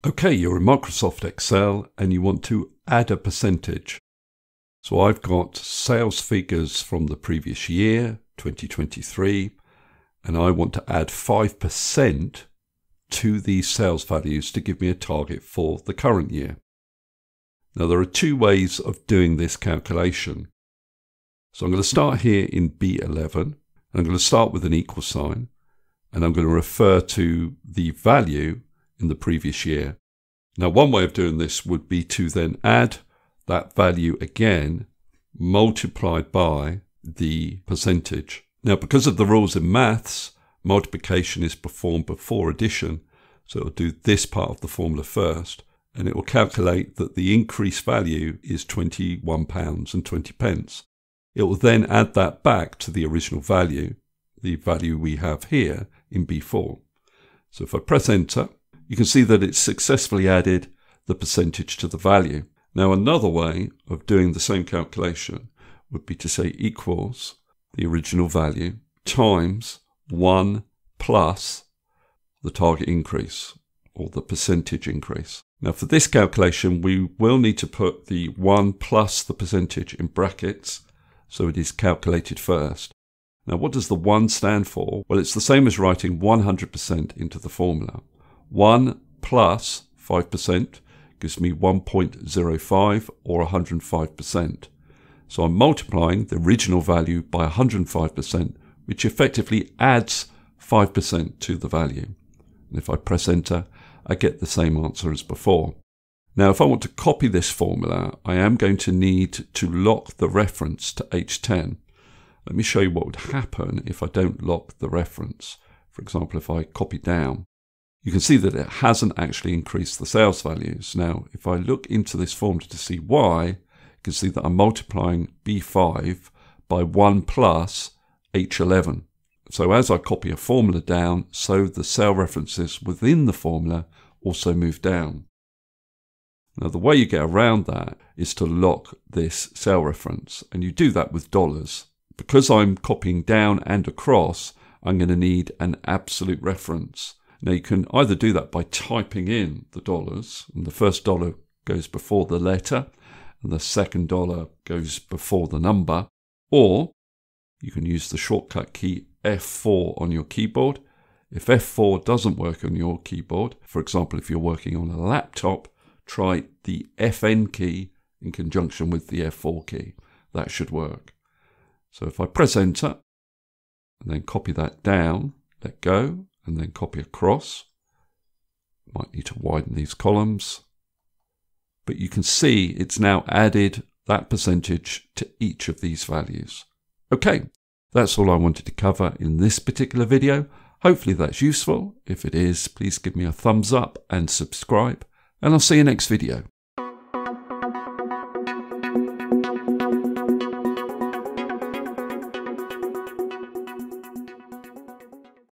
Okay, you're in Microsoft Excel and you want to add a percentage. So I've got sales figures from the previous year, 2023, and I want to add 5% to these sales values to give me a target for the current year. Now there are two ways of doing this calculation. So I'm going to start here in B11, and I'm going to start with an equal sign, and I'm going to refer to the value in the previous year. Now one way of doing this would be to then add that value again multiplied by the percentage. Now because of the rules in maths, multiplication is performed before addition, so it'll do this part of the formula first, and it will calculate that the increased value is £21.20. It will then add that back to the original value, the value we have here in B4. So if I press enter, you can see that it's successfully added the percentage to the value. Now another way of doing the same calculation would be to say equals the original value times 1 plus the target increase or the percentage increase. Now for this calculation we will need to put the 1 plus the percentage in brackets so it is calculated first. Now what does the 1 stand for? Well, it's the same as writing 100% into the formula. 1 plus 5% gives me 1.05 or 105%. So I'm multiplying the original value by 105%, which effectively adds 5% to the value. And if I press enter, I get the same answer as before. Now if I want to copy this formula, I am going to need to lock the reference to H10. Let me show you what would happen if I don't lock the reference. For example, if I copy down, you can see that it hasn't actually increased the sales values. Now, if I look into this formula to see why, you can see that I'm multiplying B5 by 1 plus H11. So as I copy a formula down, so the cell references within the formula also move down. Now, the way you get around that is to lock this cell reference, and you do that with dollars. Because I'm copying down and across, I'm going to need an absolute reference. Now you can either do that by typing in the dollars, and the first dollar goes before the letter, and the second dollar goes before the number, or you can use the shortcut key F4 on your keyboard. If F4 doesn't work on your keyboard, for example, if you're working on a laptop, try the FN key in conjunction with the F4 key. That should work. So if I press enter, and then copy that down, let go, and then copy across. Might need to widen these columns. But you can see it's now added that percentage to each of these values. Okay, that's all I wanted to cover in this particular video. Hopefully that's useful. If it is, please give me a thumbs up and subscribe, and I'll see you next video.